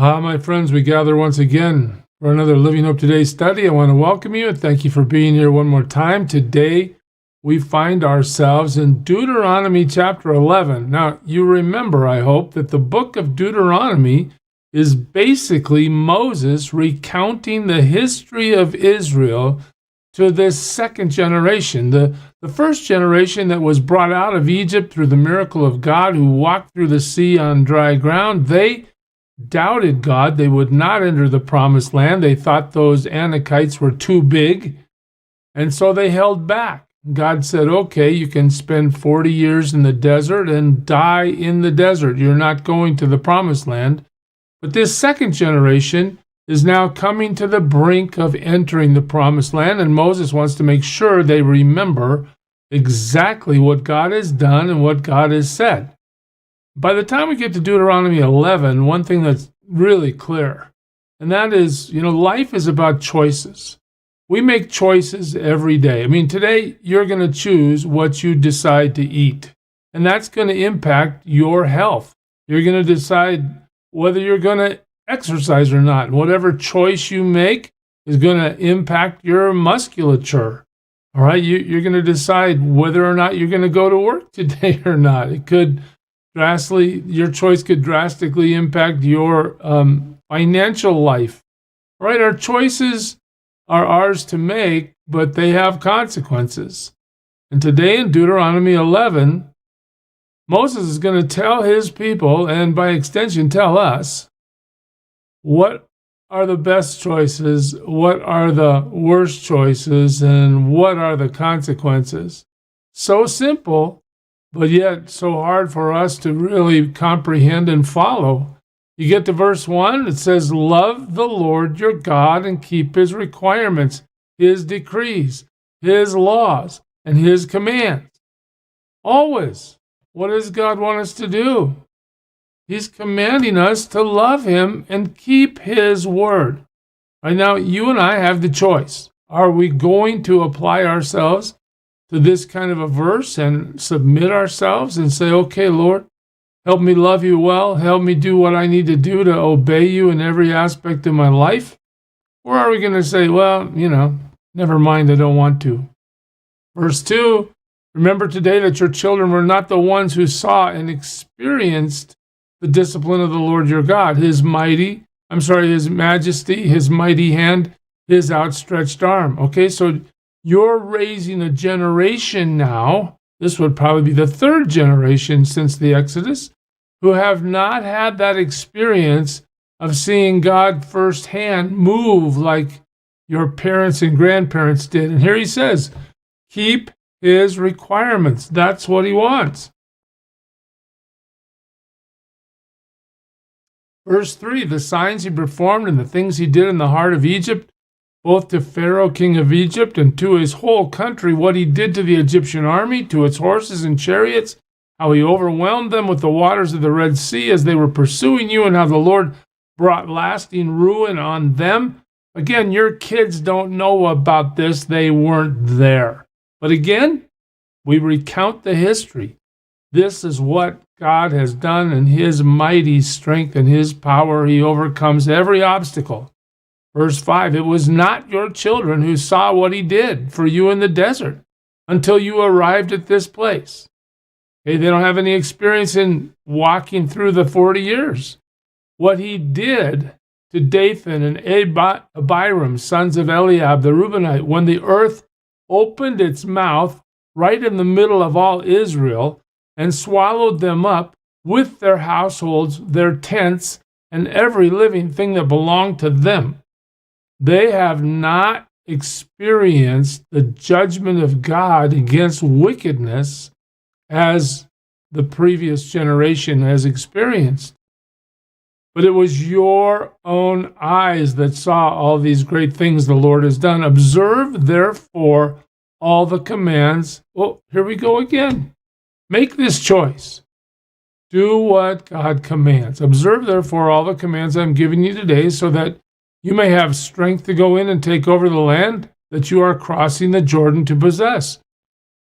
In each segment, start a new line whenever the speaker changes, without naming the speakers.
My friends, we gather once again for another Living Hope Today study. I want to welcome you and thank you for being here one more time. Today, we find ourselves in Deuteronomy chapter 11. Now, you remember, I hope, that the book of Deuteronomy is basically Moses recounting the history of Israel to this second generation. The first generation that was brought out of Egypt through the miracle of God, who walked through the sea on dry ground, they doubted God. They would not enter the promised land. They thought those Anakites were too big, and so they held back. God said, okay, you can spend 40 years in the desert and die in the desert. You're not going to the promised land. But this second generation is now coming to the brink of entering the promised land, and Moses wants to make sure they remember exactly what God has done and what God has said. By the time we get to Deuteronomy 11, one thing that's really clear, and that is, life is about choices. We make choices every day. I mean, today you're going to choose what you decide to eat, and that's going to impact your health. You're going to decide whether you're going to exercise or not. And whatever choice you make is going to impact your musculature. All right, you're going to decide whether or not you're going to go to work today or not. Your choice could drastically impact your financial life. All right, our choices are ours to make, but they have consequences. And today in Deuteronomy 11, Moses is going to tell his people, and by extension tell us, what are the best choices, what are the worst choices, and what are the consequences. So simple, but yet so hard for us to really comprehend and follow. You get to verse 1, it says, love the Lord your God and keep his requirements, his decrees, his laws, and his commands. Always. What does God want us to do? He's commanding us to love him and keep his word. Right now, you and I have the choice. Are we going to apply ourselves to this kind of a verse and submit ourselves and say, okay, Lord, help me love you well. Help me do what I need to do to obey you in every aspect of my life. Or are we going to say, well, never mind, I don't want to. Verse 2, remember today that your children were not the ones who saw and experienced the discipline of the Lord your God, his majesty, his mighty hand, his outstretched arm. Okay, so you're raising a generation now. This would probably be the third generation since the Exodus, who have not had that experience of seeing God firsthand move like your parents and grandparents did. And here he says, keep his requirements. That's what he wants. Verse 3, the signs he performed and the things he did in the heart of Egypt, both to Pharaoh, king of Egypt, and to his whole country, what he did to the Egyptian army, to its horses and chariots, how he overwhelmed them with the waters of the Red Sea as they were pursuing you, and how the Lord brought lasting ruin on them. Again, your kids don't know about this. They weren't there. But again, we recount the history. This is what God has done in his mighty strength and his power. He overcomes every obstacle. Verse 5, it was not your children who saw what he did for you in the desert until you arrived at this place. Okay, they don't have any experience in walking through the 40 years. What he did to Dathan and Abiram, sons of Eliab the Reubenite, when the earth opened its mouth right in the middle of all Israel and swallowed them up with their households, their tents, and every living thing that belonged to them. They have not experienced the judgment of God against wickedness as the previous generation has experienced. But it was your own eyes that saw all these great things the Lord has done. Observe, therefore, all the commands. Well, here we go again. Make this choice. Do what God commands. Observe, therefore, all the commands I'm giving you today, so that you may have strength to go in and take over the land that you are crossing the Jordan to possess.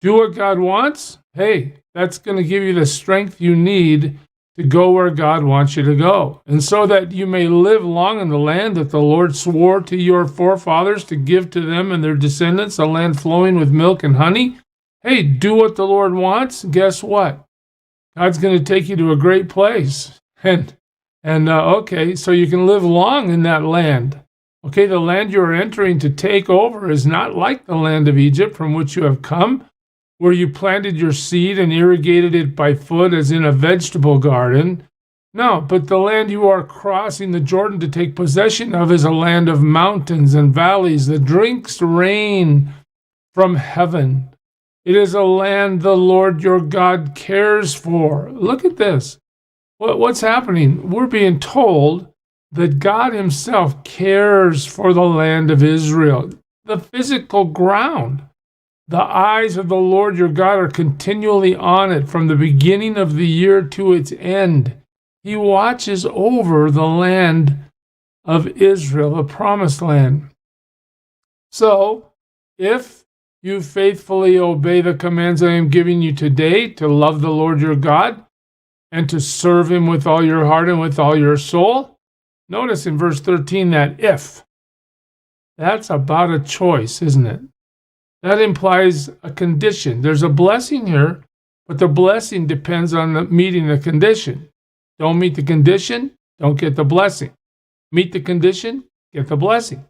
Do what God wants. Hey, that's going to give you the strength you need to go where God wants you to go, and so that you may live long in the land that the Lord swore to your forefathers to give to them and their descendants, a land flowing with milk and honey. Hey, do what the Lord wants. Guess what? God's going to take you to a great place. Okay, so you can live long in that land. Okay, the land you are entering to take over is not like the land of Egypt from which you have come, where you planted your seed and irrigated it by foot as in a vegetable garden. No, but the land you are crossing the Jordan to take possession of is a land of mountains and valleys that drinks rain from heaven. It is a land the Lord your God cares for. Look at this. What's happening? We're being told that God himself cares for the land of Israel, the physical ground. The eyes of the Lord your God are continually on it from the beginning of the year to its end. He watches over the land of Israel, the promised land. So, if you faithfully obey the commands I am giving you today to love the Lord your God and to serve him with all your heart and with all your soul, notice in verse 13 that if. That's about a choice, isn't it? That implies a condition. There's a blessing here, but the blessing depends on meeting the condition. Don't meet the condition, don't get the blessing. Meet the condition, get the blessing.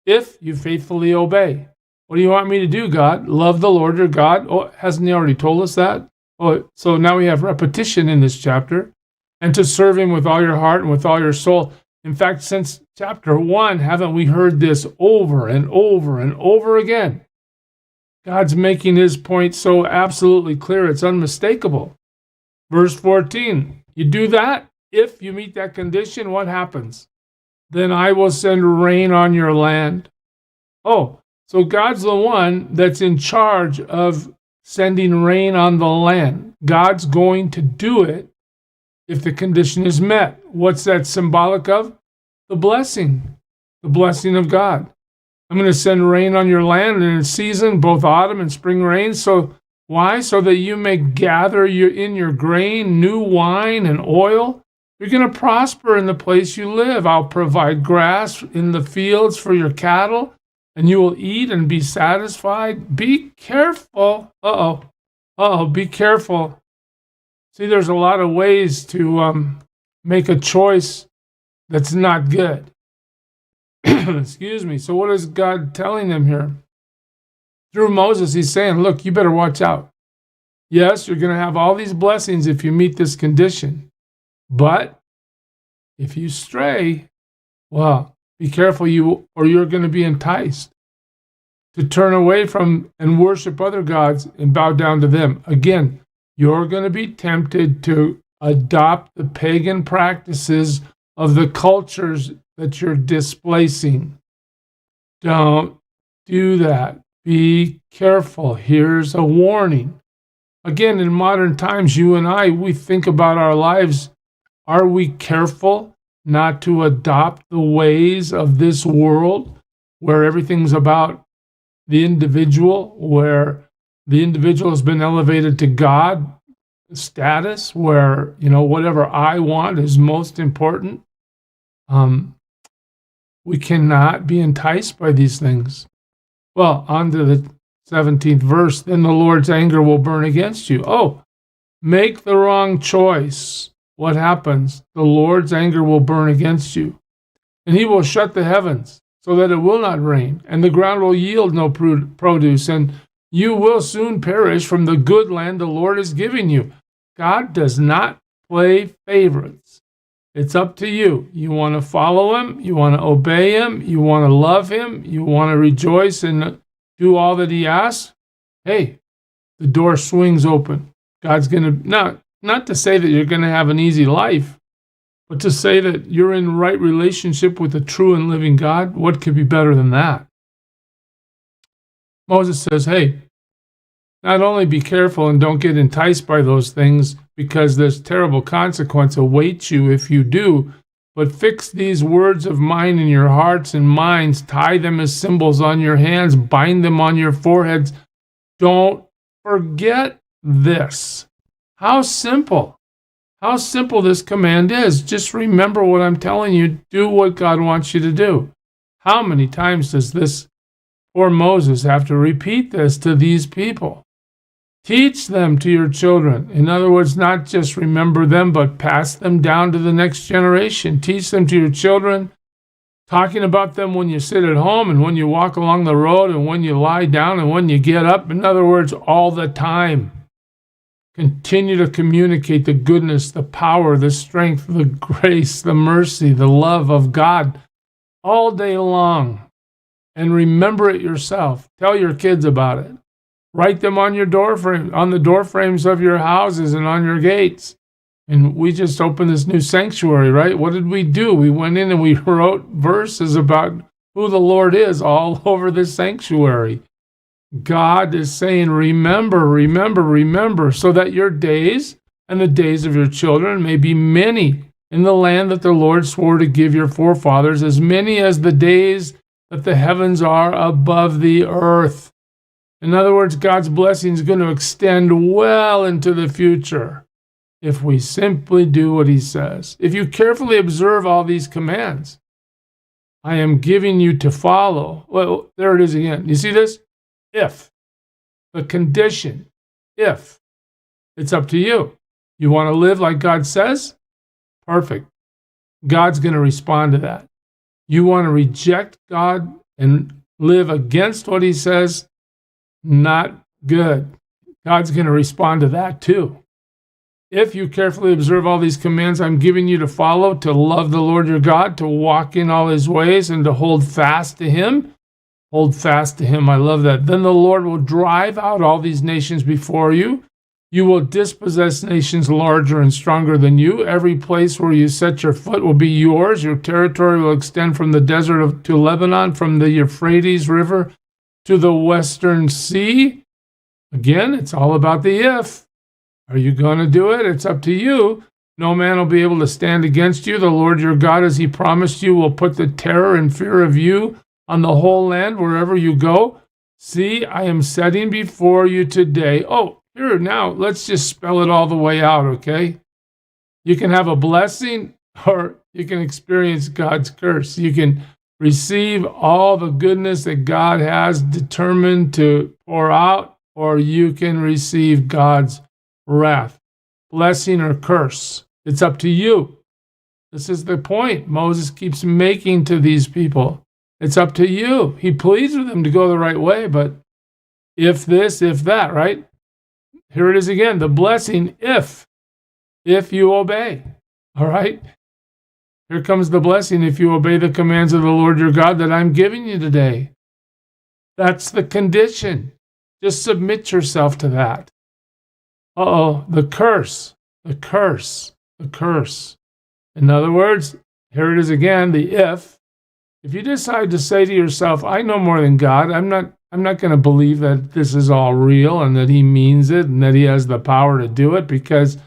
If you faithfully obey. What do you want me to do, God? Love the Lord your God. Oh, hasn't he already told us that? Oh, so now we have repetition in this chapter. And to serve him with all your heart and with all your soul. In fact, since chapter 1, haven't we heard this over and over and over again? God's making his point so absolutely clear, it's unmistakable. Verse 14, you do that, if you meet that condition, what happens? Then I will send rain on your land. Oh, so God's the one that's in charge of sending rain on the land. God's going to do it if the condition is met. What's that symbolic of? The blessing of God. I'm going to send rain on your land in its season, both autumn and spring rain. So why? So that you may gather in your grain, new wine and oil. You're going to prosper in the place you live. I'll provide grass in the fields for your cattle, and you will eat and be satisfied. Be careful. Be careful. See, there's a lot of ways to make a choice that's not good. Excuse me. So what is God telling them here? Through Moses, he's saying, look, you better watch out. Yes, you're going to have all these blessings if you meet this condition. But if you stray, well, be careful or you're going to be enticed to turn away from and worship other gods and bow down to them. Again, you're going to be tempted to adopt the pagan practices of the cultures that you're displacing. Don't do that. Be careful. Here's a warning. Again, in modern times, you and I, we think about our lives. Are we careful not to adopt the ways of this world where everything's about the individual, where the individual has been elevated to God status, where, whatever I want is most important? We cannot be enticed by these things. Well, on to the 17th verse. Then the Lord's anger will burn against you. Oh, make the wrong choice. What happens? The Lord's anger will burn against you. And he will shut the heavens so that it will not rain, and the ground will yield no produce, and you will soon perish from the good land the Lord is giving you. God does not play favorites. It's up to you. You want to follow him, you want to obey him, you want to love him, you want to rejoice and do all that he asks. Hey, the door swings open. God's going to, not to say that you're going to have an easy life, but to say that you're in right relationship with the true and living God. What could be better than that? Moses says, hey, not only be careful and don't get enticed by those things, because there's terrible consequence awaits you if you do, but fix these words of mine in your hearts and minds, tie them as symbols on your hands, bind them on your foreheads. Don't forget this. How simple. how simple this command is. Just remember what I'm telling you. Do what God wants you to do. How many times does this poor Moses have to repeat this to these people? Teach them to your children. In other words, not just remember them, but pass them down to the next generation. Teach them to your children, talking about them when you sit at home and when you walk along the road and when you lie down and when you get up. In other words, all the time. Continue to communicate the goodness, the power, the strength, the grace, the mercy, the love of God all day long. And remember it yourself. Tell your kids about it. Write them on your door frame, on the door frames of your houses and on your gates. And we just opened this new sanctuary, right? What did we do? We went in and we wrote verses about who the Lord is all over this sanctuary. God is saying, remember, remember, remember, so that your days and the days of your children may be many in the land that the Lord swore to give your forefathers, as many as the days that the heavens are above the earth. In other words, God's blessing is going to extend well into the future if we simply do what he says. If you carefully observe all these commands I am giving you to follow. Well, there it is again. You see this? If. The condition. If. It's up to you. You want to live like God says? Perfect. God's going to respond to that. You want to reject God and live against what he says? Not good. God's going to respond to that too. If you carefully observe all these commands I'm giving you to follow, to love the Lord your God, to walk in all his ways, and to hold fast to him. Hold fast to him. I love that. Then the Lord will drive out all these nations before you. You will dispossess nations larger and stronger than you. Every place where you set your foot will be yours. Your territory will extend from the desert to Lebanon, from the Euphrates River to the western sea. Again, it's all about the if. Are you going to do it? It's up to you. No man will be able to stand against you. The Lord your God, as he promised you, will put the terror and fear of you on the whole land wherever you go. See, I am setting before you today. Oh, here now, let's just spell it all the way out, okay? You can have a blessing or you can experience God's curse. You can receive all the goodness that God has determined to pour out, or you can receive God's wrath, blessing or curse. It's up to you. This is the point Moses keeps making to these people. It's up to you. He pleads with them to go the right way, but if this, if that, right? Here it is again, the blessing if you obey. All right? Here comes the blessing if you obey the commands of the Lord your God that I'm giving you today. That's the condition. Just submit yourself to that. The curse, the curse, the curse. In other words, here it is again, the if. If you decide to say to yourself, I know more than God, I'm not going to believe that this is all real and that he means it and that he has the power to do it because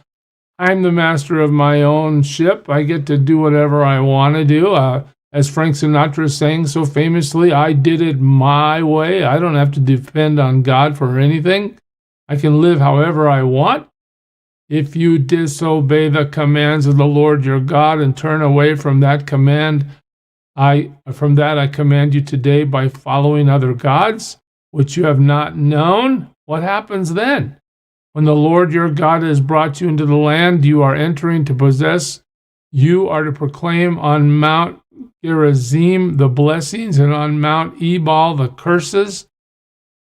I'm the master of my own ship. I get to do whatever I want to do. As Frank Sinatra sang so famously, I did it my way. I don't have to depend on God for anything. I can live however I want. If you disobey the commands of the Lord your God and turn away from that command, I command you today by following other gods, which you have not known, what happens then? When the Lord your God has brought you into the land you are entering to possess, you are to proclaim on Mount Gerizim the blessings and on Mount Ebal the curses.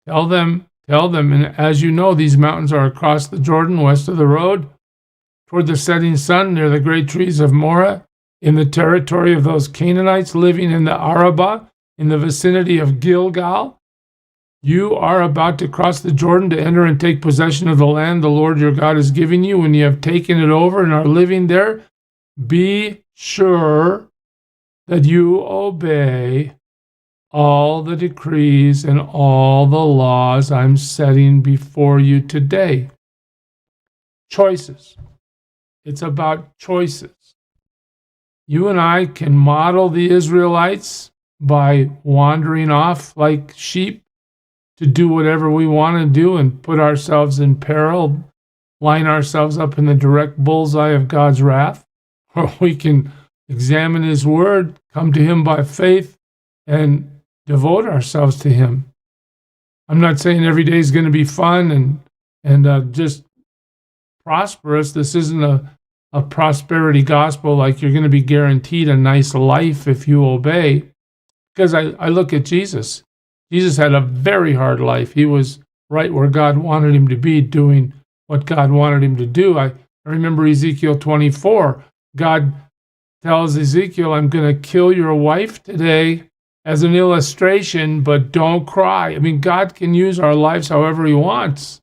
Tell them, and as you know, these mountains are across the Jordan, west of the road, toward the setting sun, near the great trees of Moreh, in the territory of those Canaanites living in the Arabah, in the vicinity of Gilgal. You are about to cross the Jordan to enter and take possession of the land the Lord your God is giving you. When you have taken it over and are living there, be sure that you obey all the decrees and all the laws I'm setting before you today. Choices. It's about choices. You and I can model the Israelites by wandering off like sheep to do whatever we want to do and put ourselves in peril, line ourselves up in the direct bullseye of God's wrath, or we can examine His Word, come to Him by faith, and devote ourselves to Him. I'm not saying every day is going to be fun and just prosperous. This isn't a prosperity gospel like you're going to be guaranteed a nice life if you obey. Because I look at Jesus. Jesus had a very hard life. He was right where God wanted him to be, doing what God wanted him to do. I remember Ezekiel 24. God tells Ezekiel, I'm going to kill your wife today as an illustration, but don't cry. I mean, God can use our lives however He wants.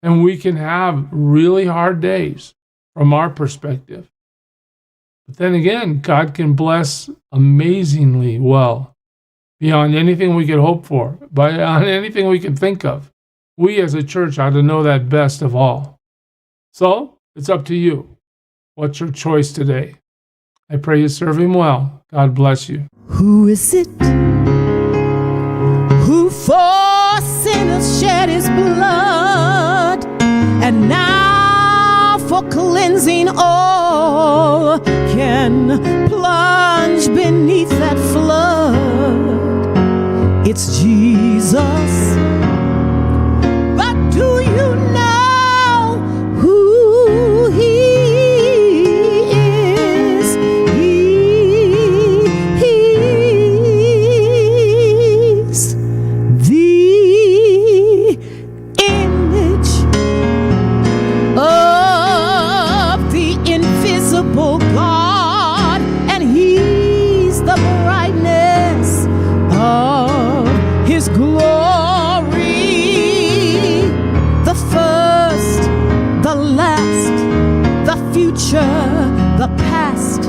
And we can have really hard days from our perspective. But then again, God can bless amazingly well, beyond anything we could hope for, beyond anything we could think of. We as a church ought to know that best of all. So, it's up to you. What's your choice today? I pray you serve Him well. God bless you.
Who is it who for sinners shed His blood, and now for cleansing all can plunge beneath that flood? It's Jesus. But do you know who He is? He's the image of the invisible God, and He's the brightness of His glory, the first, the last, the future, the past,